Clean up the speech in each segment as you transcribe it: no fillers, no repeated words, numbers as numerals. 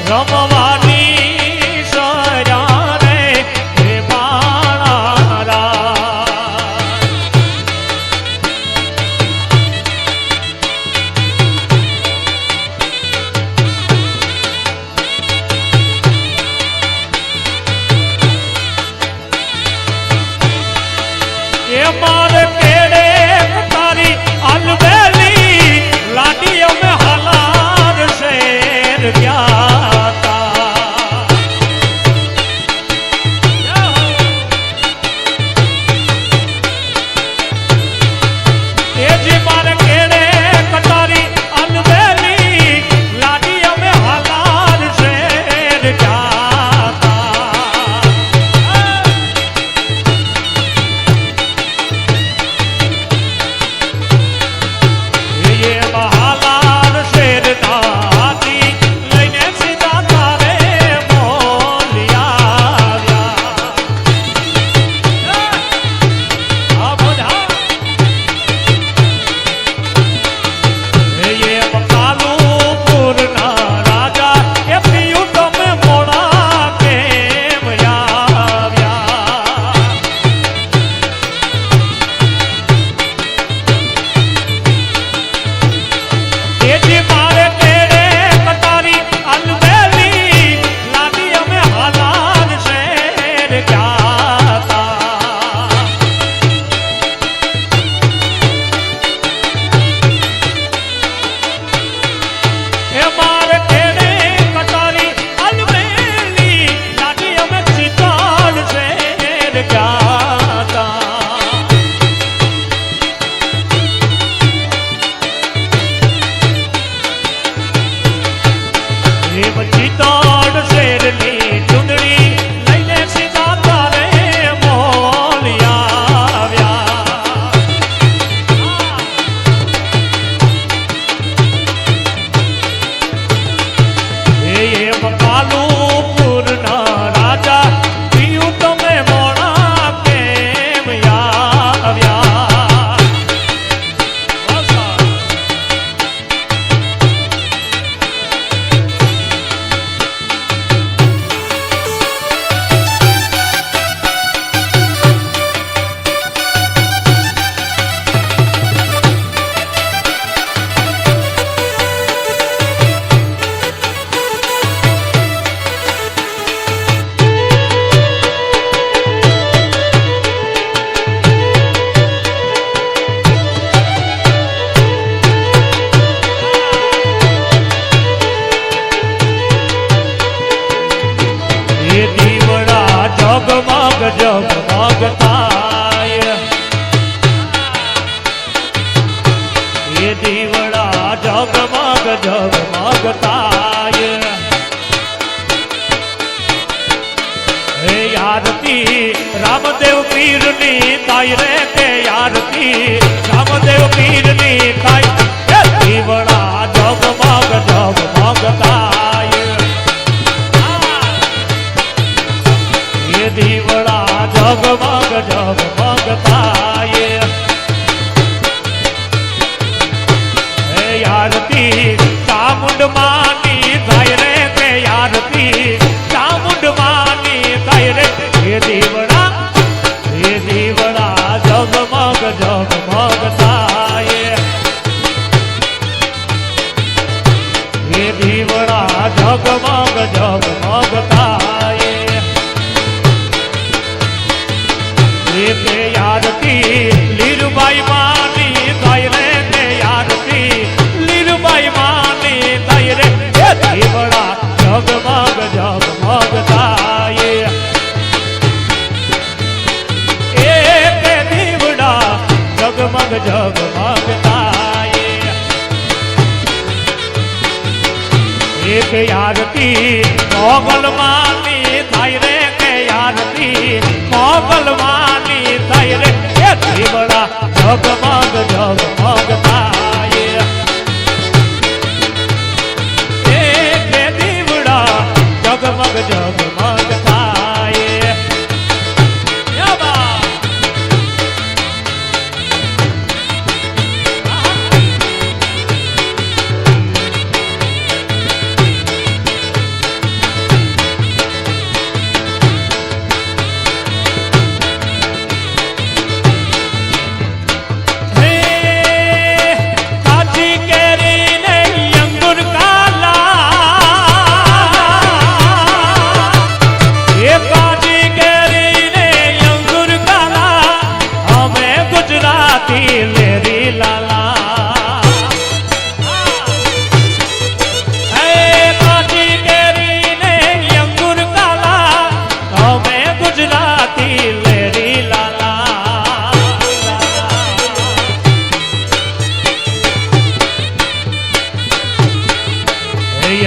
રમવાની સર્યા રે હે મારા એ મારે કેડે તારી અલબેલી લાડી અમે હાલાર શેર ગયા તા એ જી મારે કેડે કટારી અલબેલી લાડી અમે હાલાર શેર ગયા તા એ બહાલાર શેર દાતી લઈને સીધા તારે બોલિયા આ બોલા એ કાલુપુરના રાજા એ પિયું તમે મોડા કેમ આવ્યા એજી મારે કેડે કટારી અલબેલી લાડી અમે હાલાર શેર ગયા તા એ મારે કેડે કટારી અલબેલી લાડી અમે ચિતાડ શેર ગયા તા એ ચિતાડ શેરની ચૂંદડી લઈને સીધા તારે મોલિયા આવ્યા એ કાલુપુરના રાજા પિયું તમે મોડા કેમ આવ્યા એ દીવડા જગમગ જગમગ થાય એ દીવડા જગમગ જગમગ થાય હે આરતી રામદેવ પીરની થાય રે કે આરતી રામદેવ પીરની થાય એ દીવડા જગમગ જગમગ થાય એ દીવડા જગમગ જગમગ થાય હે આરતી ચામુંડ માની થાય રે કે આરતી ચામુંડ માની થાય રે એ દીવડા જગમગ જગમગ થાય એ દીવડા જગમગ જગમગ થાય તે આરતી લીરુબાઈ માની થાય રે તે આરતી લીરુબાઈ માની થાય રે એ દીવડા જગમગ જગમગ થાય એ તે દીવડા જગમગ જગમગ થાય એક આરતી મોગલ માની થાય રે કે આરતી મોગલ માની થાય રે એ દીવડા જગમગ જગમગ થાય એ દીવડા જગમગ જગમગ થાય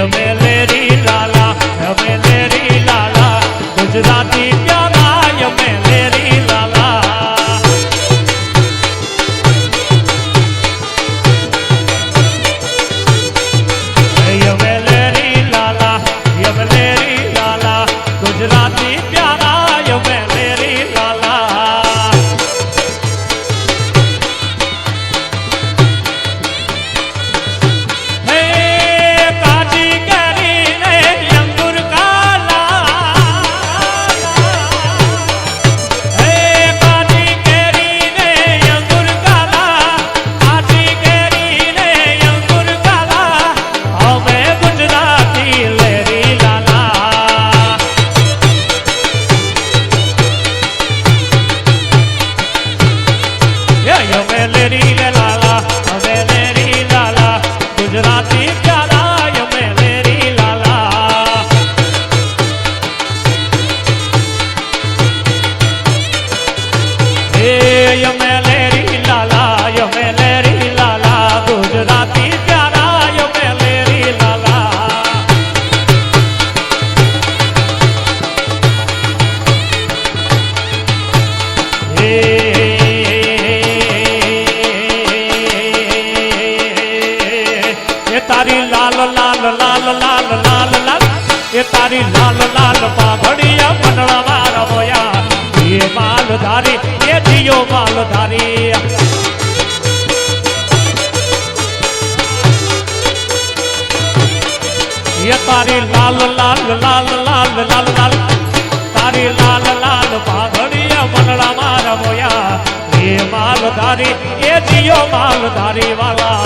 અમે લેરી લાલા અમે લેરી લાલા ગુજરાતી પ્યારા અમે લેરી લાલા અમે લેરી લાલા અમે લેરી લાલા ગુજરાતી પ્યારા અમે લેરી લાલા હે કાજી કરીને અંગુર કાલા હે કાજી કરીને અંગુર કાલા કાજી કરીને અંગુર કાલા અમે ગુજરાતી લેરી લાલા અમે લેરી લાલા અમે લેરી લાલા ગુજરાતી પ્યારા અમે લેરી લાલા હે અમે લેરી લાલા અમે લેરી લાલા ગુજરાતી પ્યારા અમે લેરી લાલા એ તારી લાલ લાલ લાલ લાલ લાલ લાલ એ તારી લાલ લાલ પાઘડિયા પનડા મારા મોયા એ માલધારી એ જીયો માલધારી એ તારી લાલ લાલ લાલ લાલ લાલ લાલ તારી લાલ લાલ પાઘડિયા પનડા મારા મોયા એ માલધારી એ જીયો માલધારી વાલા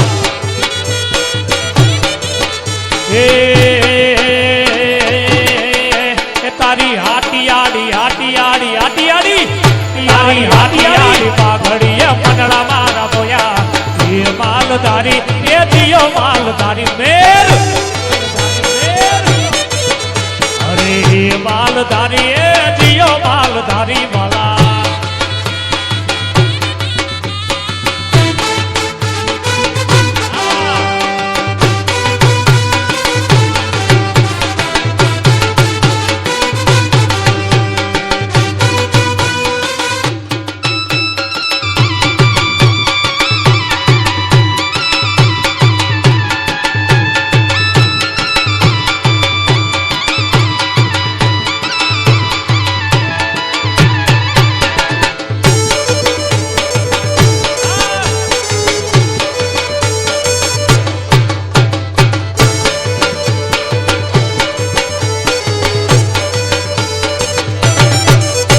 એ તારી હાટિયાડી હાટિયાડી હાટિયાડી તારી હાટિયાડી પાઘડીએ પનડા મારા બોયા એ માલધારી એ દિયો માલધારી મેર અરે માલધારી એ દિયો માલધારી વાલા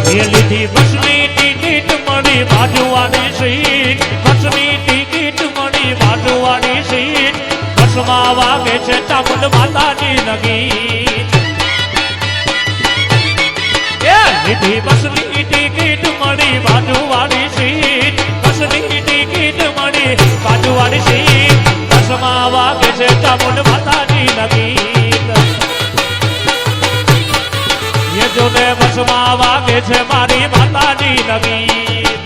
લીધી બસની ટિકિટ મળી બાજુવાળી સીટ બસની ટિકિટ મળી બાજુવાળી સીટ બસમાં વાગે છે ચામુંડ માતાજી નગી લીધી બસની ટિકિટ મળી બાજુવાળી સીટ બસની ટિકિટ મળી બાજુવાળી સીટ બસમાં વાગે છે ચામુંડ માતાજી નગી જોને બસમાં વાગે છે મારી માતાજી નગી